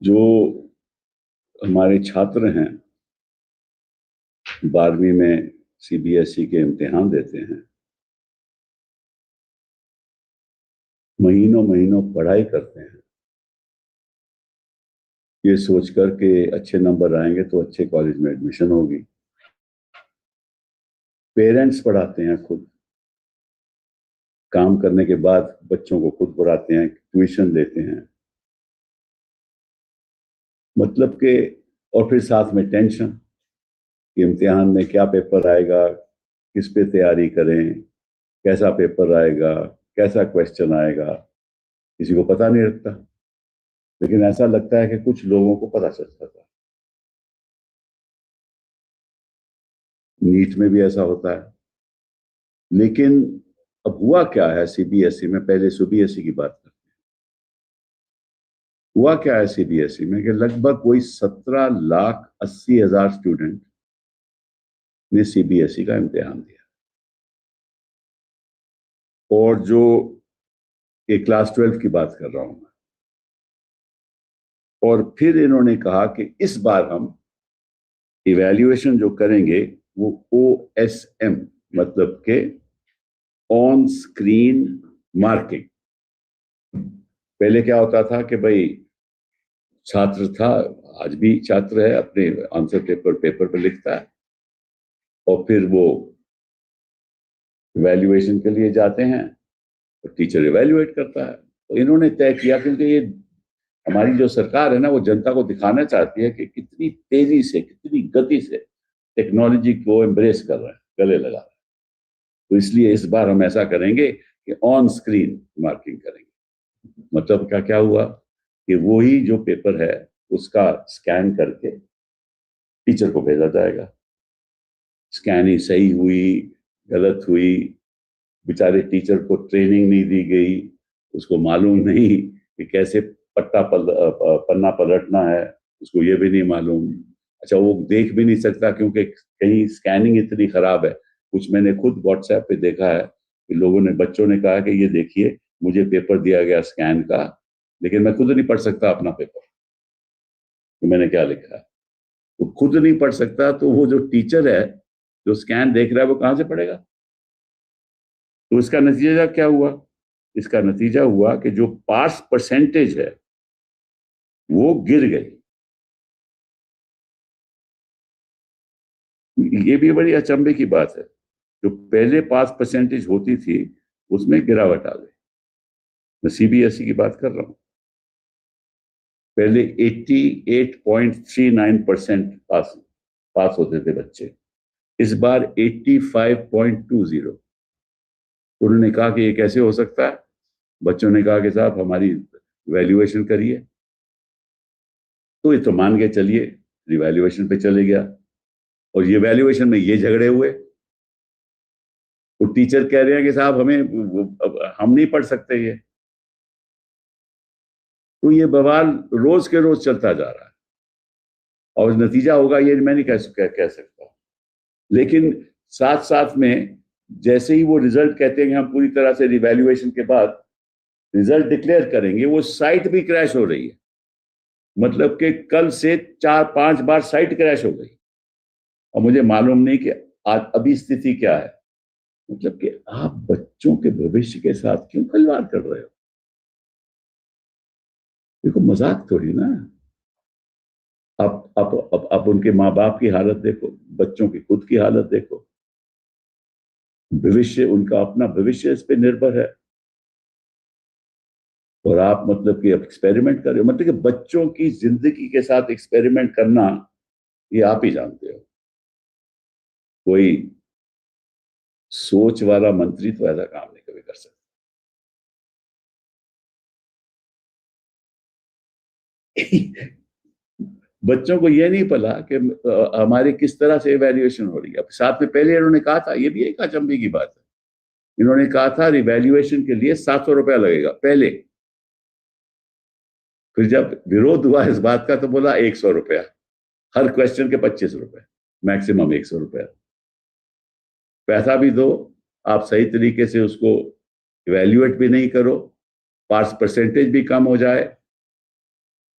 जो हमारे छात्र हैं 12वीं में सीबीएसई के इम्तिहान देते हैं, महीनों महीनों पढ़ाई करते हैं ये सोचकर के अच्छे नंबर आएंगे तो अच्छे कॉलेज में एडमिशन होगी। पेरेंट्स पढ़ाते हैं, खुद काम करने के बाद बच्चों को खुद पढ़ाते हैं, ट्यूशन लेते हैं, मतलब कि और फिर साथ में टेंशन कि इम्तिहान में क्या पेपर आएगा, किस पे तैयारी करें, कैसा पेपर आएगा, कैसा क्वेश्चन आएगा, किसी को पता नहीं लगता। लेकिन ऐसा लगता है कि कुछ लोगों को पता चलता था। नीट में भी ऐसा होता है। लेकिन अब हुआ क्या है सीबीएसई में, पहले सीबीएसई की बात करते हैं। हुआ क्या है सीबीएसई में कि लगभग कोई 17,80,000 स्टूडेंट ने सीबीएसई का इम्तिहान दिया, और जो एक क्लास 12 की बात कर रहा हूं मैं। और फिर इन्होंने कहा कि इस बार हम इवैल्यूएशन जो करेंगे वो OSM, मतलब के ऑन स्क्रीन मार्किंग। पहले क्या होता था कि भाई छात्र था, आज भी छात्र है, अपने आंसर पेपर पर लिखता है और फिर वो इवैल्यूएशन के लिए जाते हैं तो टीचर इवैल्यूएट करता है। तो इन्होंने तय किया, क्योंकि ये हमारी जो सरकार है ना, वो जनता को दिखाना चाहती है कि कितनी तेजी से, कितनी गति से टेक्नोलॉजी को एम्ब्रेस कर रहे हैं, गले लगा रहे हैं। तो इसलिए इस बार हम ऐसा करेंगे कि ऑन स्क्रीन मार्किंग करेंगे। मतलब क्या क्या हुआ कि वही जो पेपर है उसका स्कैन करके टीचर को भेजा जाएगा। स्कैनिंग सही हुई, गलत हुई, बेचारे टीचर को ट्रेनिंग नहीं दी गई, उसको मालूम नहीं कि कैसे पन्ना पलटना है, उसको ये भी नहीं मालूम। अच्छा, वो देख भी नहीं सकता क्योंकि कहीं स्कैनिंग इतनी खराब है। कुछ मैंने खुद व्हाट्सएप पे देखा है कि लोगों ने, बच्चों ने कहा कि ये देखिए मुझे पेपर दिया गया स्कैन का, लेकिन मैं खुद नहीं पढ़ सकता अपना पेपर कि मैंने क्या लिखा है। वो खुद नहीं पढ़ सकता तो वो जो टीचर है जो स्कैन देख रहा है वो कहां से पढ़ेगा। तो इसका नतीजा क्या हुआ? इसका नतीजा हुआ कि जो पास परसेंटेज है वो गिर गई। ये भी बड़ी अचंभे की बात है। जो पहले पास परसेंटेज होती थी उसमें गिरावट आ गई। मैं सीबीएसई की बात कर रहा हूं। पहले 88.39% पास पास होते थे बच्चे, इस बार 85.20। उन्होंने कहा कि ये कैसे हो सकता है। बच्चों ने कहा कि साहब हमारी वैल्यूएशन करिए। तो ये तो मान के चलिए रिवैल्यूएशन पे चले गया, और ये वैल्यूएशन में ये झगड़े हुए। तो टीचर कह रहे हैं कि साहब हमें हम नहीं पढ़ सकते ये। तो ये बवाल रोज के रोज चलता जा रहा है, और नतीजा होगा ये मैं नहीं कह सकता। लेकिन साथ साथ में जैसे ही वो रिजल्ट कहते हैं कि हम पूरी तरह से रिवैल्यूएशन के बाद रिजल्ट डिक्लेयर करेंगे, वो साइट भी क्रैश हो रही है। मतलब कि कल से 4-5 बार साइट क्रैश हो गई, और मुझे मालूम नहीं कि आज अभी स्थिति क्या है। मतलब कि आप बच्चों के भविष्य के साथ क्यों खिलवाड़ कर रहे हो? देखो, मजाक थोड़ी ना। आप उनके माँ बाप की हालत देखो, बच्चों की खुद की हालत देखो। भविष्य, उनका अपना भविष्य इस पे निर्भर है, और आप मतलब कि एक्सपेरिमेंट कर रहे हो। मतलब कि बच्चों की जिंदगी के साथ एक्सपेरिमेंट करना, ये आप ही जानते हो। कोई सोच वाला मंत्री तो ऐसा काम नहीं कभी कर सकता। बच्चों को ये नहीं पता कि हमारी किस तरह से इवैल्यूएशन हो रही है। साथ में पहले इन्होंने कहा था, ये भी एक अचंभे की बात है, इन्होंने कहा था रिवैल्यूएशन के लिए 700 रुपया लगेगा पहले। फिर जब विरोध हुआ इस बात का तो बोला 100 रुपया, हर क्वेश्चन के 25 रुपए, मैक्सिमम 100 रुपया। पैसा भी दो, आप सही तरीके से उसको इवैल्यूएट भी नहीं करो, पास परसेंटेज भी कम हो जाए,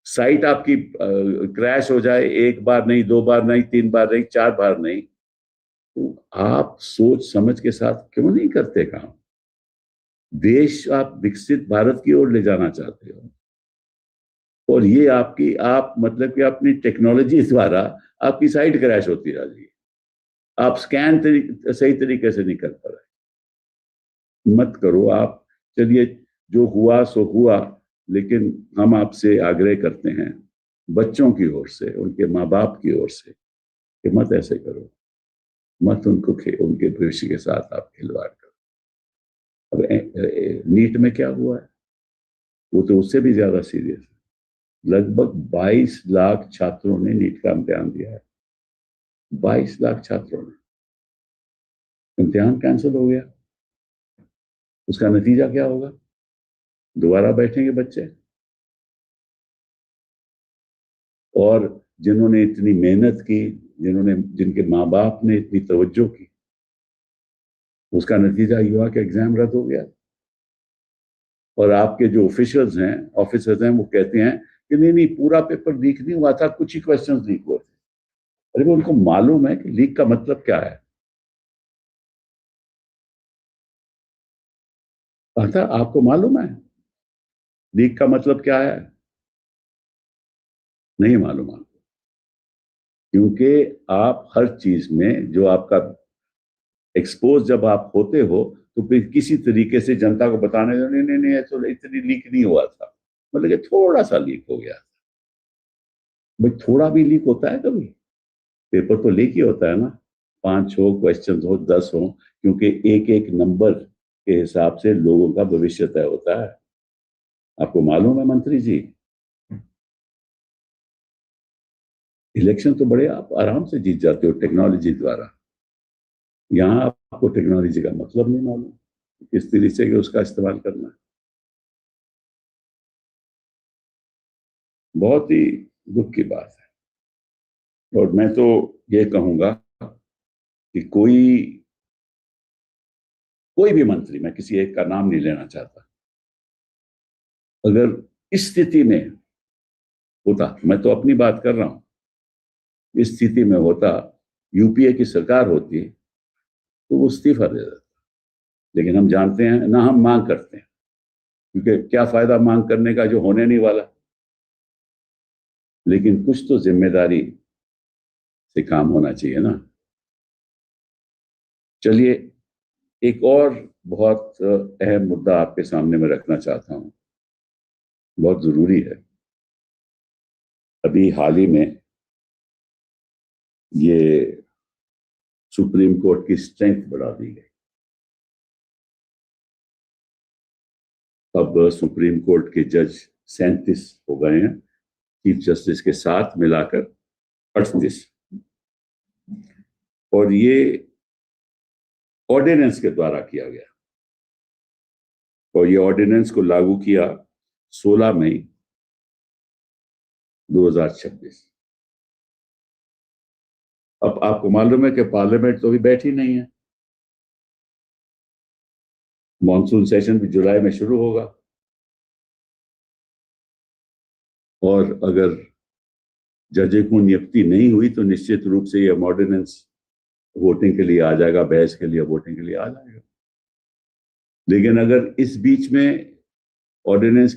साइट आपकी क्रैश हो जाए, एक बार नहीं, दो बार नहीं, तीन बार नहीं, चार बार नहीं, तो आप सोच समझ के साथ क्यों नहीं करते काम? देश आप विकसित भारत की ओर ले जाना चाहते हो, और ये आपकी आप मतलब कि अपनी टेक्नोलॉजी द्वारा आपकी साइट क्रैश होती जा रही है, आप सही तरीके से नहीं कर पा रहे। मत करो आप। चलिए, जो हुआ सो हुआ, लेकिन हम आपसे आग्रह करते हैं, बच्चों की ओर से, उनके माँ बाप की ओर से, कि मत ऐसे करो, मत उनके भविष्य के साथ आप खिलवाड़ करो। अब नीट में क्या हुआ है, वो तो उससे भी ज्यादा सीरियस है। लगभग 22 लाख छात्रों ने नीट का इम्तिहान दिया है। 22 लाख छात्रों ने इम्तिहान कैंसिल हो गया। उसका नतीजा क्या होगा? दोबारा बैठेंगे बच्चे, और जिन्होंने इतनी मेहनत की, जिनके माँ बाप ने इतनी तवज्जो की, उसका नतीजा ये हुआ कि एग्जाम रद्द हो गया। और आपके जो ऑफिसर्स हैं, वो कहते हैं कि नहीं नहीं, पूरा पेपर लीक नहीं हुआ था, कुछ ही क्वेश्चंस लीक हुए थे। अरे वो उनको मालूम है कि लीक का मतलब क्या है? कहा था आपको मालूम है लीक का मतलब क्या है? नहीं मालूम आपको, क्योंकि आप हर चीज में जो आपका एक्सपोज जब आप होते हो, तो फिर किसी तरीके से जनता को बताने दो, नहीं नहीं नहीं, तो इतनी लीक नहीं हुआ था, मतलब कि थोड़ा सा लीक हो गया। भाई थोड़ा भी लीक होता है कभी? पेपर तो लीक ही होता है ना, 5 हो, क्वेश्चन हो, 10 हो, क्योंकि एक एक नंबर के हिसाब से लोगों का भविष्य तय होता है। आपको मालूम है मंत्री जी, इलेक्शन तो बड़े आप आराम से जीत जाते हो टेक्नोलॉजी द्वारा। यहाँ आपको टेक्नोलॉजी का मतलब नहीं मालूम, किस तरीके से उसका इस्तेमाल करना है। बहुत ही दुख की बात है। और मैं तो ये कहूंगा कि कोई कोई भी मंत्री, मैं किसी एक का नाम नहीं लेना चाहता, अगर इस स्थिति में होता, मैं तो अपनी बात कर रहा हूं, इस स्थिति में होता, यूपीए की सरकार होती, तो वो इस्तीफा दे देता। लेकिन हम जानते हैं ना, हम मांग करते हैं, क्योंकि क्या फायदा मांग करने का जो होने नहीं वाला। लेकिन कुछ तो जिम्मेदारी से काम होना चाहिए ना। चलिए, एक और बहुत अहम मुद्दा आपके सामने मैं रखना चाहता हूं, बहुत जरूरी है। अभी हाल ही में ये सुप्रीम कोर्ट की स्ट्रेंथ बढ़ा दी गई। अब सुप्रीम कोर्ट के जज 37 हो गए हैं, चीफ जस्टिस के साथ मिलाकर 38। और ये ऑर्डिनेंस के द्वारा किया गया, और ये ऑर्डिनेंस को लागू किया 16 मई 2026। अब आपको मालूम है कि पार्लियामेंट तो अभी बैठी नहीं है, मॉनसून सेशन भी जुलाई में शुरू होगा, और अगर जजें को नियुक्ति नहीं हुई तो निश्चित रूप से ये ऑर्डिनेंस वोटिंग के लिए आ जाएगा, बहस के लिए, वोटिंग के लिए आ जाएगा। लेकिन अगर इस बीच में ऑर्डिनेंस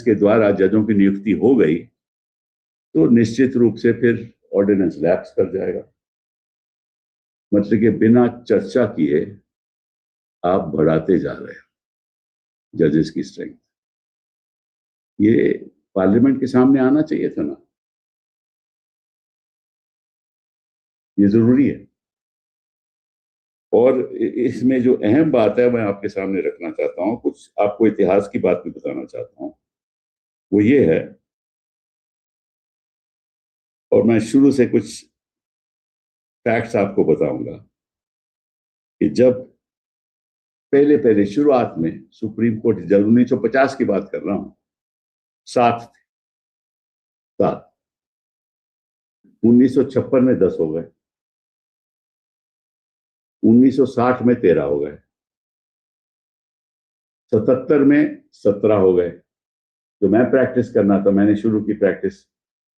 के द्वारा जजों की नियुक्ति हो गई, तो निश्चित रूप से फिर ऑर्डिनेंस लैप्स कर जाएगा। मतलब कि बिना चर्चा किए आप बढ़ाते जा रहे हैं जजेस की स्ट्रेंथ। ये पार्लियामेंट के सामने आना चाहिए था ना, ये जरूरी है। और इसमें जो अहम बात है, मैं आपके सामने रखना चाहता हूं, कुछ आपको इतिहास की बात भी बताना चाहता हूं। वो ये है, और मैं शुरू से कुछ फैक्ट्स आपको बताऊंगा, कि जब पहले पहले शुरुआत में सुप्रीम कोर्ट, जब 1950 की बात कर रहा हूं, 7 थे, 7। 1956 में 10 हो गए, 1960 में 13 हो गए, 77 में 17 हो गए, जो मैं प्रैक्टिस करना था, मैंने शुरू की प्रैक्टिस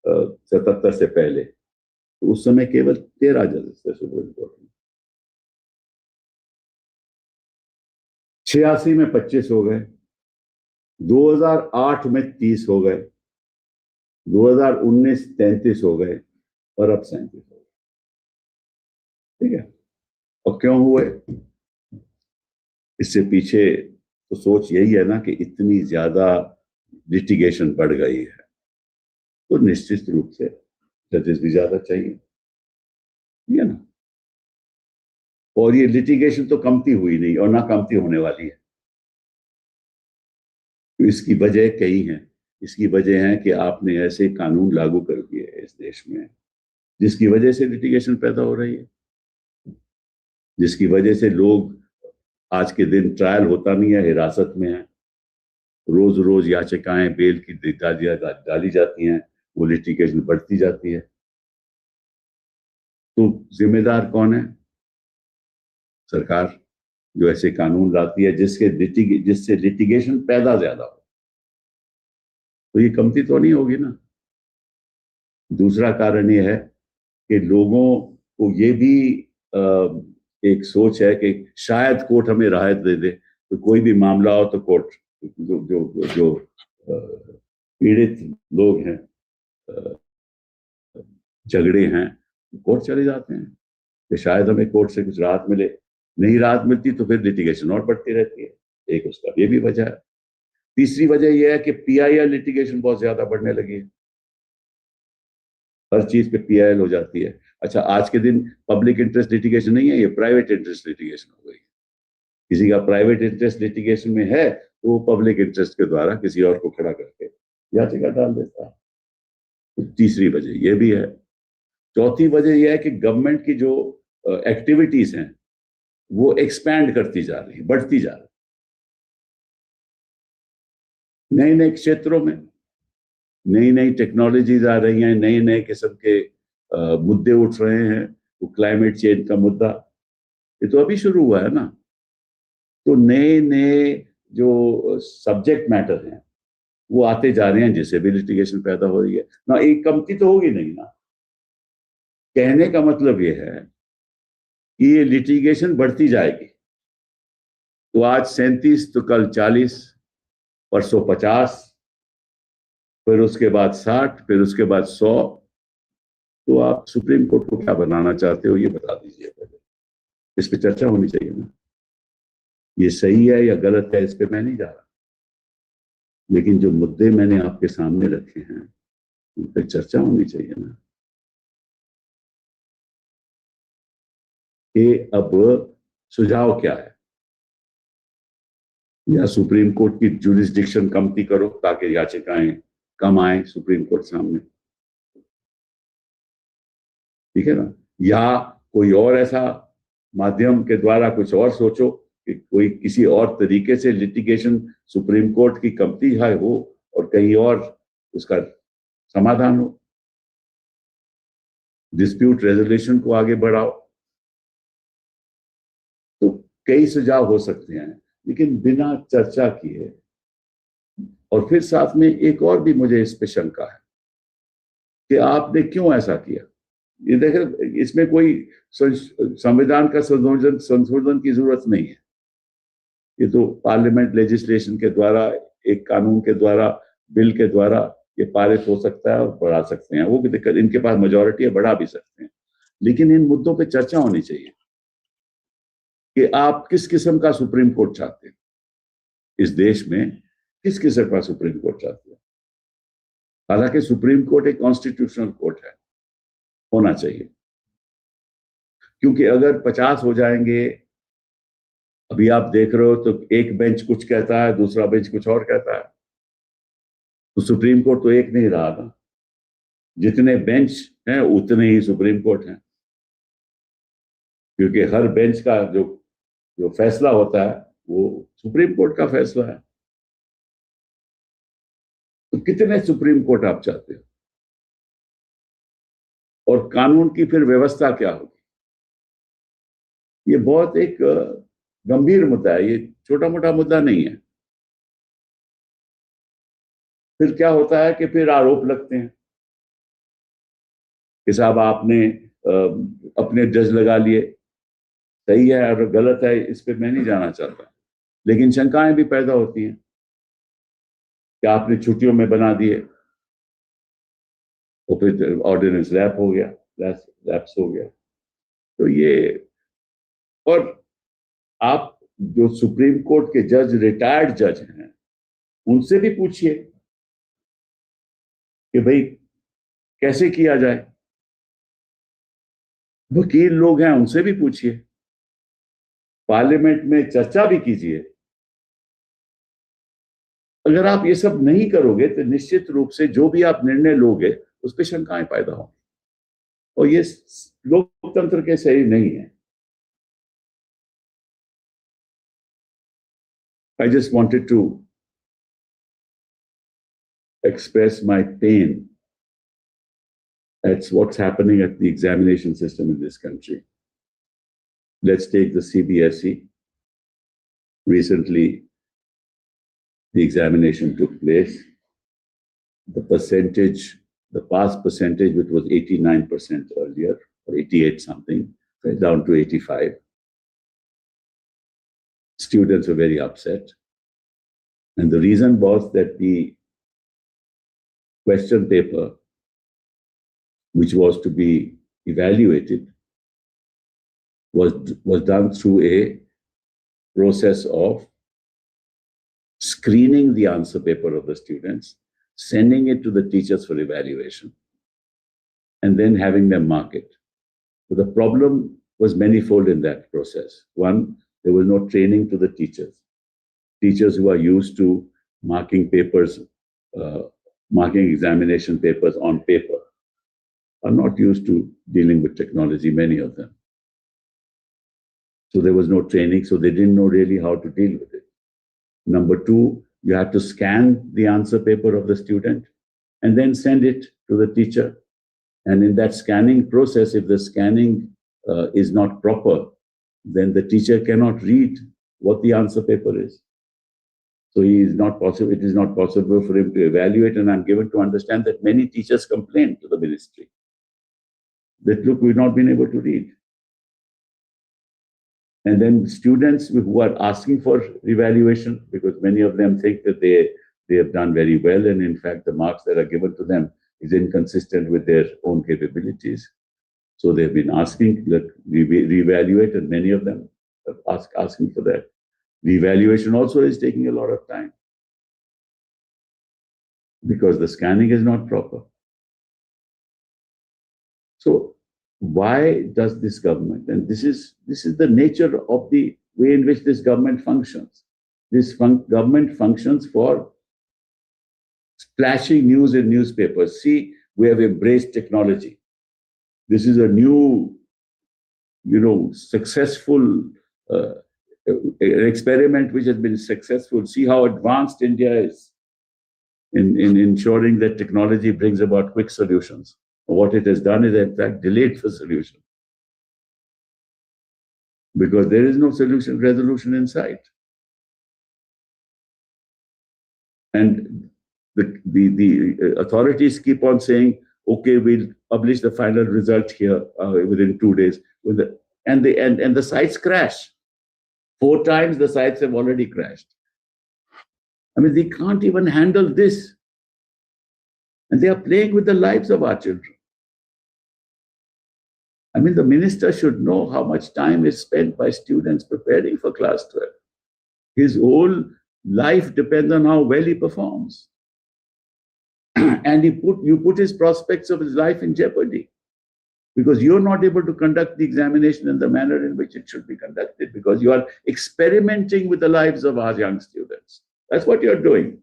77 से पहले, तो उस समय केवल 13 जजेस थे सुप्रीम कोर्ट में। 86 में 25 हो गए, 2008 में 30 हो गए, 2019 33 हो गए, और अब 37 हो गए। ठीक है, और क्यों हुए? इससे पीछे तो सोच यही है ना कि इतनी ज्यादा लिटिगेशन बढ़ गई है, तो निश्चित रूप से जजेस भी ज्यादा चाहिए, ठीक है ना। और ये लिटिगेशन तो कमती हुई नहीं और ना कमती होने वाली है। तो इसकी वजह कई हैं। इसकी वजह है कि आपने ऐसे कानून लागू कर दिए इस देश में जिसकी वजह से लिटिगेशन पैदा हो रही है, जिसकी वजह से लोग आज के दिन ट्रायल होता नहीं है, हिरासत में है, रोज रोज याचिकाएं बेल की डाली जाती हैं, वो लिटिगेशन बढ़ती जाती है। तो जिम्मेदार कौन है? सरकार, जो ऐसे कानून लाती है जिससे लिटिगेशन पैदा ज्यादा हो। तो ये कमती तो नहीं होगी ना। दूसरा कारण ये है कि लोगों को ये भी एक सोच है कि शायद कोर्ट हमें राहत दे दे, तो कोई भी मामला हो तो कोर्ट, जो जो जो पीड़ित लोग हैं, झगड़े हैं, कोर्ट चले जाते हैं कि शायद हमें कोर्ट से कुछ राहत मिले। नहीं राहत मिलती तो फिर लिटिगेशन और बढ़ती रहती है। एक उसका ये भी वजह है। तीसरी वजह यह है कि पीआईएल लिटिगेशन बहुत ज्यादा बढ़ने लगी है। हर चीज पे पीआईएल हो जाती है। अच्छा, आज के दिन पब्लिक इंटरेस्ट लिटिगेशन नहीं है, ये प्राइवेट इंटरेस्ट लिटिगेशन हो गई। किसी का प्राइवेट इंटरेस्ट लिटिगेशन में है तो वो पब्लिक इंटरेस्ट के द्वारा किसी और को खड़ा करके याचिका डाल देता है। तो तीसरी वजह यह भी है। चौथी वजह यह है कि गवर्नमेंट की जो एक्टिविटीज हैं वो एक्सपैंड करती जा रही, बढ़ती जा रही, नए नए क्षेत्रों में नई नई टेक्नोलॉजीज आ रही हैं, नए नए किस्म के मुद्दे उठ रहे हैं। वो क्लाइमेट चेंज का मुद्दा, ये तो अभी शुरू हुआ है ना। तो नए नए जो सब्जेक्ट मैटर हैं वो आते जा रहे हैं, जिससे भी लिटिगेशन पैदा हो रही है ना। एक कमती तो होगी नहीं ना। कहने का मतलब ये है कि ये लिटिगेशन बढ़ती जाएगी। तो आज 37, तो कल 40, परसों 50, फिर उसके बाद 60, फिर उसके बाद 100। तो आप सुप्रीम कोर्ट को क्या बनाना चाहते हो, ये बता दीजिए पहले। इस पे चर्चा होनी चाहिए ना। ये सही है या गलत है, इस पे मैं नहीं जा रहा, लेकिन जो मुद्दे मैंने आपके सामने रखे हैं उन पर चर्चा होनी चाहिए ना। कि अब सुझाव क्या है? या सुप्रीम कोर्ट की जुरिस्डिक्शन कमती करो ताकि याचिकाएं कम आए सुप्रीम कोर्ट सामने, ठीक है ना। या कोई और ऐसा माध्यम के द्वारा कुछ और सोचो कि कोई किसी और तरीके से लिटिगेशन सुप्रीम कोर्ट की कमती है हो और कहीं और उसका समाधान हो। डिस्प्यूट रेजोल्यूशन को आगे बढ़ाओ। तो कई सुझाव हो सकते हैं, लेकिन बिना चर्चा किए। और फिर साथ में एक और भी मुझे इस पे शंका है कि आपने क्यों ऐसा किया। ये देखें, इसमें कोई संविधान का संशोधन की जरूरत नहीं है। ये तो पार्लियामेंट लेजिस्लेशन के द्वारा, एक कानून के द्वारा, बिल के द्वारा ये पारित हो सकता है और बढ़ा सकते हैं। वो भी दिक्कत, इनके पास मेजोरिटी है, बढ़ा भी सकते हैं। लेकिन इन मुद्दों पे चर्चा होनी चाहिए कि आप किस किस्म का सुप्रीम कोर्ट चाहते हैं। इस देश में किस किस्म का सुप्रीम कोर्ट चाहते हैं? हालांकि सुप्रीम कोर्ट एक कॉन्स्टिट्यूशनल कोर्ट है, होना चाहिए। क्योंकि अगर 50 हो जाएंगे, अभी आप देख रहे हो तो एक बेंच कुछ कहता है, दूसरा बेंच कुछ और कहता है, तो सुप्रीम कोर्ट तो एक नहीं रहा ना। जितने बेंच हैं उतने ही सुप्रीम कोर्ट हैं, क्योंकि हर बेंच का जो जो फैसला होता है वो सुप्रीम कोर्ट का फैसला है। तो कितने सुप्रीम कोर्ट आप चाहते हो? और कानून की फिर व्यवस्था क्या होगी? ये बहुत एक गंभीर मुद्दा है, ये छोटा मोटा मुद्दा नहीं है। फिर क्या होता है कि फिर आरोप लगते हैं कि साहब आपने अपने जज लगा लिए, सही है और गलत है इस पे मैं नहीं जाना चाहता, लेकिन शंकाएं भी पैदा होती हैं कि आपने छुट्टियों में बना दिए, तो फिर ऑर्डिनेंस लैप हो गया, लैप्स हो गया। तो ये, और आप जो सुप्रीम कोर्ट के जज, रिटायर्ड जज हैं, उनसे भी पूछिए कि भाई कैसे किया जाए। वकील लोग हैं, उनसे भी पूछिए, पार्लियामेंट में चर्चा भी कीजिए। अगर आप ये सब नहीं करोगे तो निश्चित रूप से जो भी आप निर्णय लोगे उस पर शंकाएं पैदा होंगी, और ये लोकतंत्र के सही नहीं है। I just wanted to express my pain at what's happening at the examination system in this country. Let's take the CBSE. Recently, the examination took place. The percentage, the pass percentage, which was 89% earlier, or 88 something, went down to 85. Students were very upset. And the reason was that the question paper, which was to be evaluated, was done through a process of screening the answer paper of the students, sending it to the teachers for evaluation, and then having them mark it. So the problem was manifold in that process. One, there was no training to the teachers. Teachers who are used to marking papers, marking examination papers on paper, are not used to dealing with technology, many of them. So there was no training, so they didn't know really how to deal with it. Number two, you had to scan the answer paper of the student and then send it to the teacher. And in that scanning process, if the scanning is not proper, then the teacher cannot read what the answer paper is. So it is not possible for him to evaluate. And I'm given to understand that many teachers complained to the ministry that, look, we've not been able to read. And then students who are asking for evaluation, because many of them think that they have done very well, and in fact, the marks that are given to them is inconsistent with their own capabilities. So they've been asking that we reevaluate, and many of them are asking for that. Reevaluation also is taking a lot of time because the scanning is not proper. So why does this government, and this is the nature of the way in which this government functions. This government functions for splashing news in newspapers. See, we have embraced technology. This is a new, successful experiment which has been successful. See how advanced India is in ensuring that technology brings about quick solutions. What it has done is, in fact, delayed the solution, because there is no resolution in sight. And the authorities keep on saying, okay, we'll publish the final result here within 2 days. And the sites crash. 4 times the sites have already crashed. I mean, they can't even handle this. And they are playing with the lives of our children. I mean, the minister should know how much time is spent by students preparing for class 12. His whole life depends on how well he performs. And you put his prospects of his life in jeopardy, because you're not able to conduct the examination in the manner in which it should be conducted, because you are experimenting with the lives of our young students. That's what you're doing.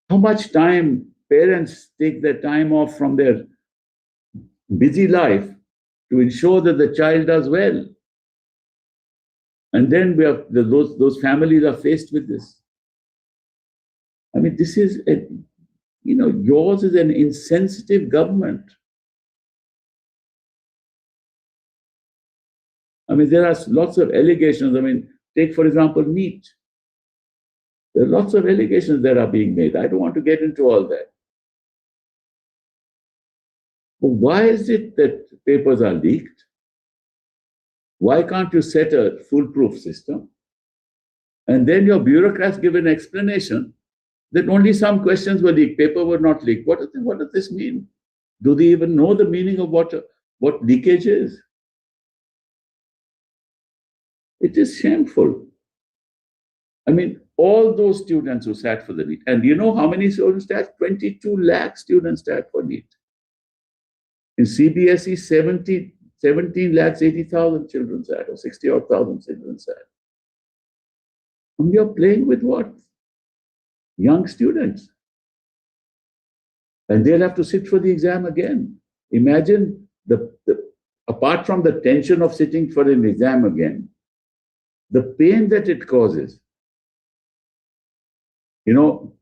How much time parents take their time off from their busy life to ensure that the child does well. And then those families are faced with this. I mean, this is, yours is an insensitive government. I mean, there are lots of allegations. I mean, take, for example, NEET. There are lots of allegations that are being made. I don't want to get into all that. But why is it that papers are leaked? Why can't you set a foolproof system? And then your bureaucrats give an explanation that only some questions were leaked, paper were not leaked. What does this mean? Do they even know the meaning of what leakage is? It is shameful. I mean, all those students who sat for the NEET, and you know how many students sat? 22 lakh students sat for NEET. In CBSE, 17 lakhs 80,000 children sat, or 60-odd thousand children sat. And you're playing with what? Young students. And they'll have to sit for the exam again. Imagine apart from the tension of sitting for an exam again, the pain that it causes. You know,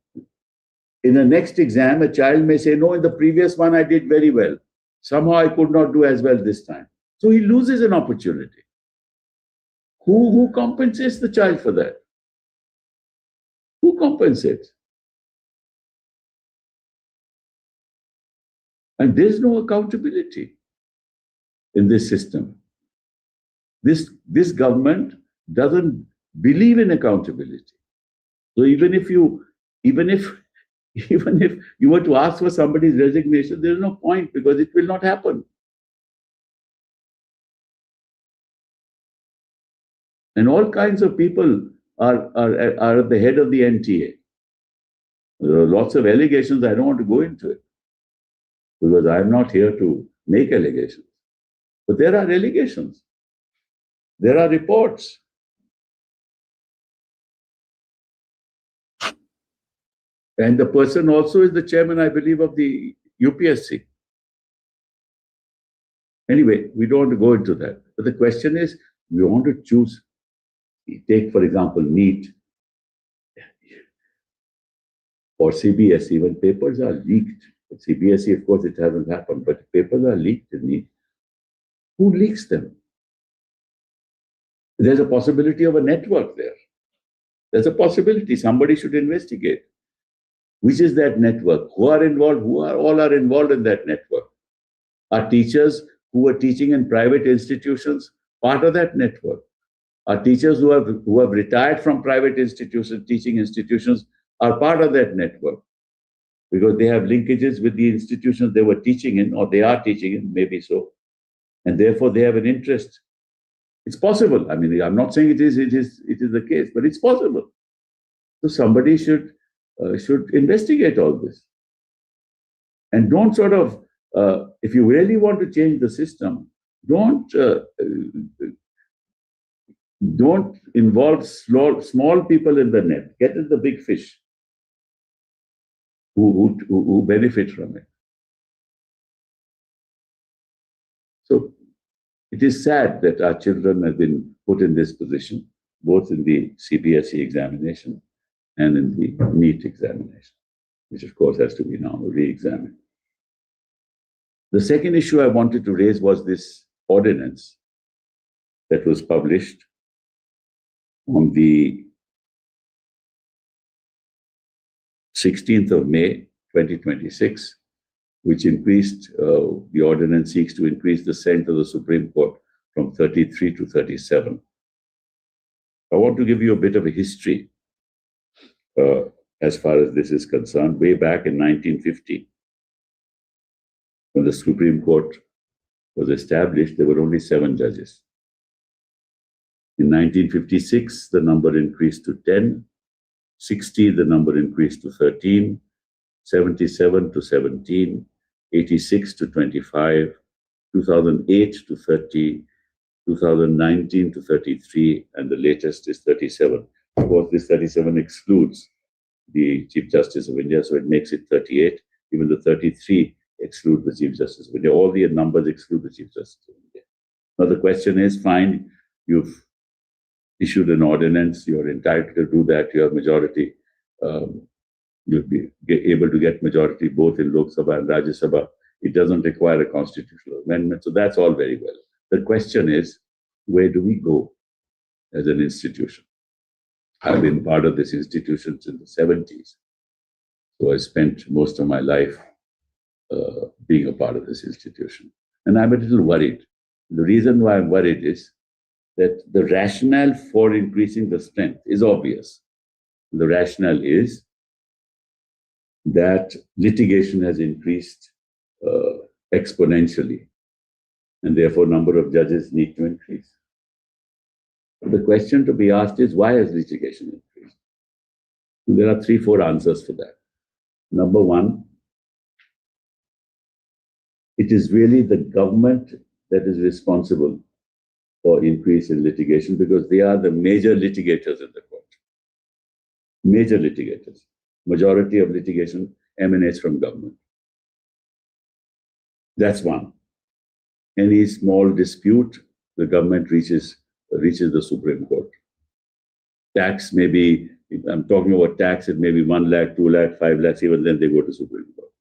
in the next exam, a child may say, no, in the previous one I did very well. Somehow I could not do as well this time. So he loses an opportunity. Who compensates the child for that? Who compensates? And there's no accountability in this system. This government doesn't believe in accountability. So even if you were to ask for somebody's resignation, there's no point because it will not happen. And all kinds of people are at the head of the NTA. There are lots of allegations. I don't want to go into it because I'm not here to make allegations. But there are allegations. There are reports. And the person also is the chairman, I believe, of the UPSC. Anyway, we don't want to go into that. But the question is, we want to choose. Take, for example, NEET or CBSE. When papers are leaked, at CBSE, of course, it hasn't happened, but papers are leaked in NEET. Who leaks them? There's a possibility of a network there. There's a possibility. Somebody should investigate. Which is that network? Who are involved? All are involved in that network? Are teachers who are teaching in private institutions part of that network? Are teachers who have retired from private institutions, teaching institutions, are part of that network? Because they have linkages with the institutions they were teaching in, or they are teaching in, maybe so. And therefore they have an interest. It's possible. I mean, I'm not saying it is the case, but it's possible. So somebody should investigate all this. And don't sort of, if you really want to change the system, don't involve small people in the net. Get at the big fish who benefit from it. So it is sad that our children have been put in this position, both in the CBSE examination and in the NEET examination, which of course has to be now re-examined. The second issue I wanted to raise was this ordinance that was published on the 16th of May, 2026, which increased, the ordinance seeks to increase the Senate of the Supreme Court from 33 to 37. I want to give you a bit of a history as far as this is concerned. Way back in 1950, when the Supreme Court was established, there were only 7 judges. In 1956, the number increased to 10. 60, the number increased to 13. 77 to 17. 86 to 25. 2008 to 30. 2019 to 33. And the latest is 37. Of course, this 37 excludes the Chief Justice of India, so it makes it 38. Even the 33 exclude the Chief Justice of India. All the numbers exclude the Chief Justice of India. Now the question is, fine, you've issued an ordinance, you're entitled to do that, you have majority, you'll be able to get majority both in Lok Sabha and Rajya Sabha. It doesn't require a constitutional amendment, so that's all very well. The question is, where do we go as an institution? I've been part of this institution since the 70s. So I spent most of my life being a part of this institution. And I'm a little worried. The reason why I'm worried is that the rationale for increasing the strength is obvious. The rationale is that litigation has increased exponentially, and therefore number of judges need to increase. The question to be asked is, why has litigation increased? There are 3-4 answers for that. Number one, it is really the government that is responsible for increase in litigation because they are the major litigators in the court. Major litigators. Majority of litigation emanates from government. That's one. Any small dispute, the government reaches the Supreme Court. Tax may be, if I'm talking about tax, it may be 1 lakh, 2 lakh, 5 lakhs, even then they go to Supreme Court.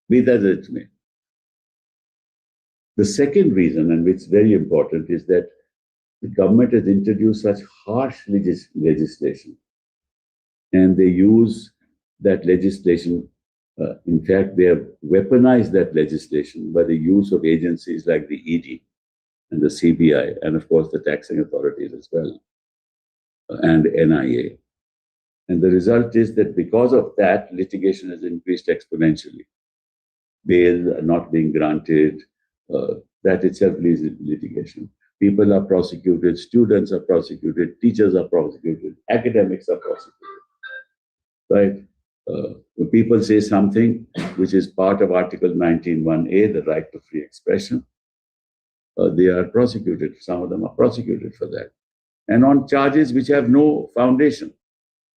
Be that as it may. The second reason, and which is very important, is that the government has introduced such harsh legislation, and they use that legislation. In fact, they have weaponized that legislation by the use of agencies like the ED and the CBI, and of course the taxing authorities as well, and NIA. And the result is that because of that, litigation has increased exponentially. Bail are not being granted. That itself leads to litigation. People are prosecuted, students are prosecuted, teachers are prosecuted, academics are prosecuted. Right? When people say something which is part of Article 19(1)(a), the right to free expression, they are prosecuted. Some of them are prosecuted for that. And on charges which have no foundation.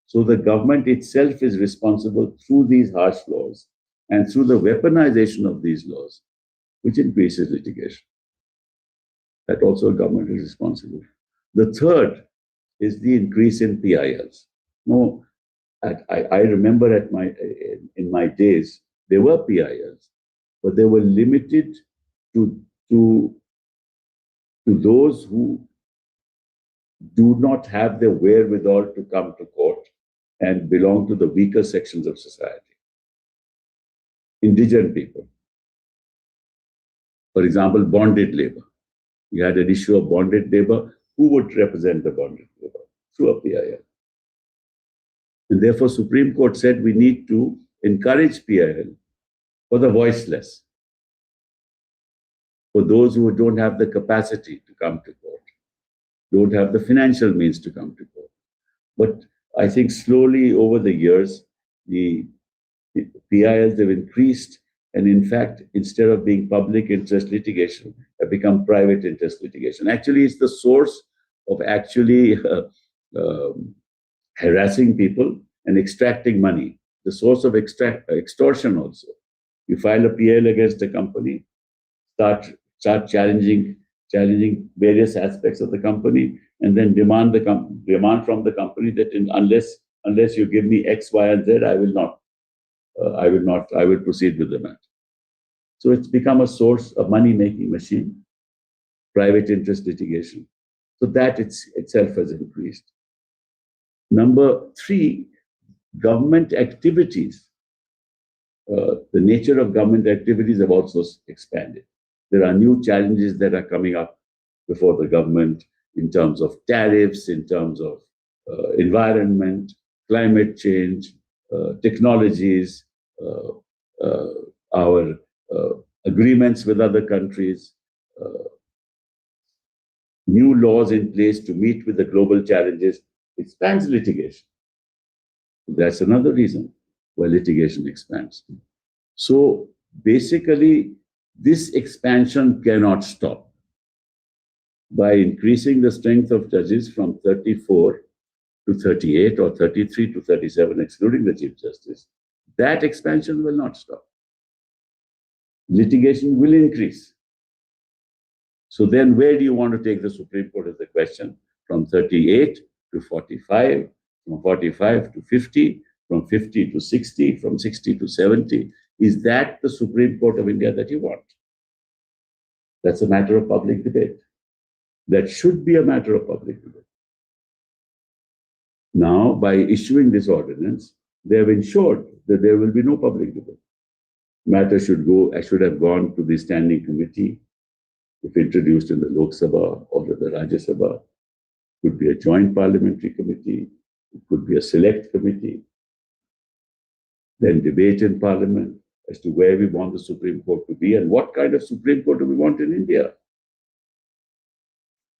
So the government itself is responsible through these harsh laws and through the weaponization of these laws, which increases litigation. That also government is responsible. The third is the increase in PILs. No, I remember in my days, there were PILs, but they were limited to those who do not have the wherewithal to come to court and belong to the weaker sections of society. Indigent people. For example, bonded labor. You had an issue of bonded labor. Who would represent the bonded labor? Through a PIL. And therefore, Supreme Court said we need to encourage PIL for the voiceless, for those who don't have the capacity to come to court, don't have the financial means to come to court. But I think slowly over the years, the PILs have increased, and in fact, instead of being public interest litigation, have become private interest litigation. Actually, it's the source of actually harassing people and extracting money, the source of extortion also. You file a PIL against a company, start challenging various aspects of the company, and then demand from the company that unless you give me X, Y, and Z, I will proceed with the matter. So it's become a source of money-making machine, private interest litigation. So that itself has increased. Number 3, government activities. The nature of government activities have also expanded. There are new challenges that are coming up before the government in terms of tariffs, in terms of environment, climate change, technologies, our agreements with other countries, new laws in place to meet with the global challenges. Expands litigation. That's another reason why litigation expands. So basically, this expansion cannot stop. By increasing the strength of judges from 34 to 38 or 33 to 37, excluding the Chief Justice, that expansion will not stop. Litigation will increase. So then where do you want to take the Supreme Court is the question. From 38 to 45, from 45 to 50, from 50 to 60, from 60 to 70. Is that the Supreme Court of India that you want? That's a matter of public debate. That should be a matter of public debate. Now, by issuing this ordinance, they have ensured that there will be no public debate. Matter should have gone to the standing committee, if introduced in the Lok Sabha or the Rajya Sabha. It could be a joint parliamentary committee, it could be a select committee, then debate in parliament as to where we want the Supreme Court to be and what kind of Supreme Court do we want in India.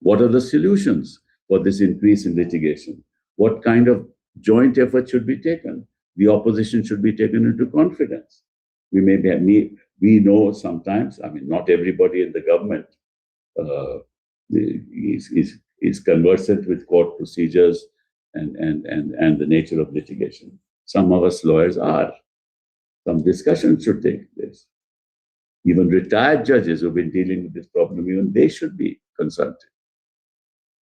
What are the solutions for this increase in litigation? What kind of joint effort should be taken? The opposition should be taken into confidence. We know sometimes, I mean, not everybody in the government is conversant with court procedures and the nature of litigation. Some of us lawyers are. Some discussion should take place. Even retired judges who've been dealing with this problem, even they should be consulted.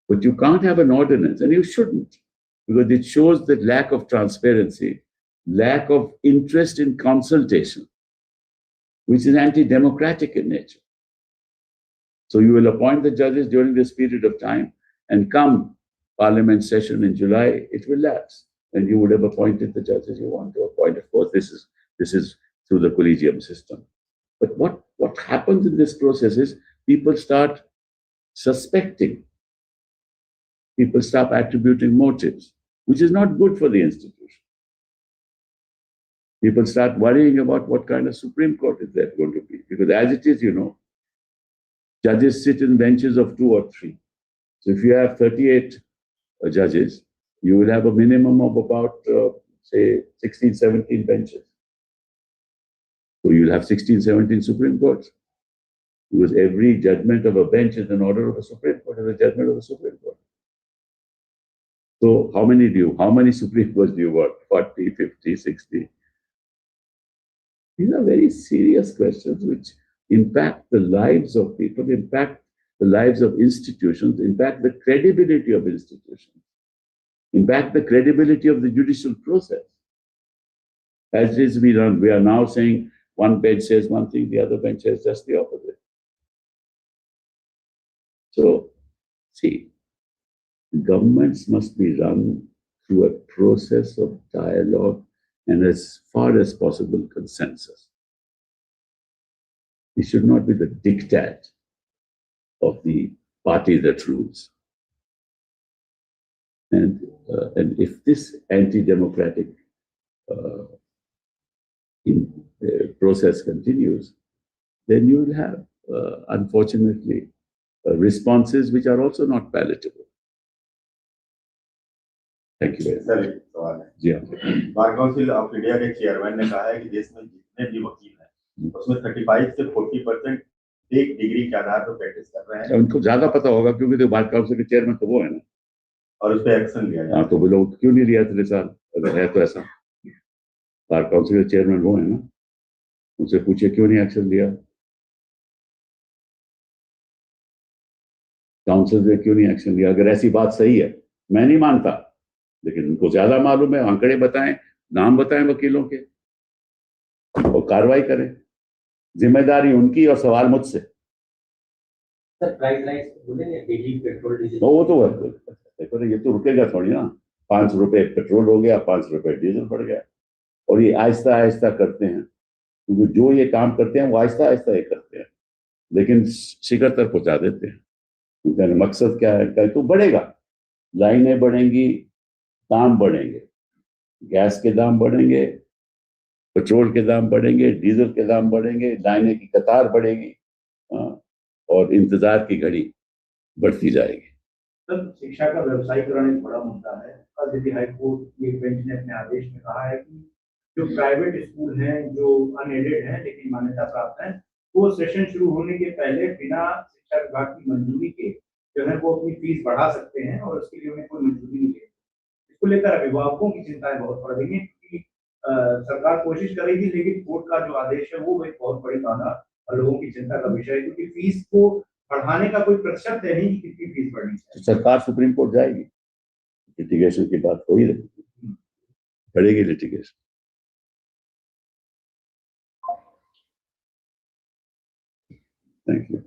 But you can't have an ordinance, and you shouldn't, because it shows the lack of transparency, lack of interest in consultation, which is anti-democratic in nature. So you will appoint the judges during this period of time, and come Parliament session in July, it will lapse, and you would have appointed the judges you want to appoint. Of course, this is through the collegium system. But what happens in this process is people start suspecting. People start attributing motives, which is not good for the institution. People start worrying about what kind of Supreme Court is there going to be. Because as it is, judges sit in benches of 2 or 3. So if you have 38 judges, you will have a minimum of about, say, 16, 17 benches. So you'll have 16, 17 Supreme Courts. Because every judgment of a bench is an order of a Supreme Court, is a judgment of a Supreme Court. So how many Supreme Courts do you want? 40, 50, 60? These are very serious questions which impact the lives of people, impact the lives of institutions, impact the credibility of institutions, impact the credibility of the judicial process. As it is, we are now saying one bench says one thing, the other bench says just the opposite. So, see, governments must be run through a process of dialogue and as far as possible consensus. It should not be the diktat of the party that rules. And if this anti-democratic process continues, then you will have, unfortunately, responses which are also not palatable. Thank you very much. Sir एक सवाल है जी हाँ bar council of India के chairman ने कहा है कि देश में जितने भी वकील हैं उसमें 35 से 40% एक डिग्री के आधार पर प्रैक्टिस कर रहे हैं उनको ज्यादा पता होगा क्योंकि तो बार काउंसिल के चेयरमैन तो वो है ना और उस पर एक्शन लिया जाए तो वो लोग क्यों नहीं लिया इतने साल अगर है तो ऐसा बार काउंसिल के चेयरमैन वो है ना उनसे पूछिए क्यों नहीं एक्शन लिया काउंसिल ने क्यों नहीं एक्शन लिया अगर ऐसी बात सही है मैं नहीं मानता लेकिन उनको ज्यादा मालूम है आंकड़े बताएं नाम बताएं वकीलों के और कार्रवाई करें जिम्मेदारी उनकी और सवाल मुझसे सर प्राइस राइज बोलेंगे डेली पेट्रोल डीजल वो तो देखो ये तो रुकेगा थोड़ी ना 5 रुपए पेट्रोल हो गया 5 रुपए डीजल बढ़ गया और ये आहिस्ता आहिस्ता करते हैं क्योंकि जो ये काम करते हैं वो आहिस्ता आहिस्ता ये करते हैं लेकिन शिखर तक पहुंचा देते हैं उनका मकसद क्या है तो बढ़ेगा लाइनें बढ़ेंगी दाम बढ़ेंगे गैस के दाम बढ़ेंगे पेट्रोल के दाम बढ़ेंगे डीजल के दाम बढ़ेंगे लाइनें की कतार बढ़ेगी और इंतजार की घड़ी बढ़ती जाएगी सर शिक्षा का व्यवसायीकरण एक बड़ा मुद्दा है कल दिल्ली हाईकोर्ट की बेंच ने अपने आदेश में कहा है कि जो प्राइवेट स्कूल हैं जो अनएडेड हैं लेकिन मान्यता प्राप्त हैं वो सेशन शुरू होने के पहले बिना शिक्षा विभाग की मंजूरी के जो है वो अपनी फीस बढ़ा सकते हैं और उसके लिए उन्हें कोई मंजूरी नहीं है इसको लेकर अभिभावकों की चिंताएं बहुत बढ़ रही हैं क्योंकि सरकार कोशिश कर रही थी लेकिन कोर्ट का जो आदेश है वो एक बहुत बड़ी बाधा और लोगों की चिंता का विषय है क्योंकि फीस को बढ़ाने का कोई प्रतिशत है नहीं कि कितनी फीस बढ़नी चाहिए सरकार सुप्रीम कोर्ट जाएगी लिटिगेशन की बात हो ही रही बढ़ेगी लिटिगेशन थैंक यू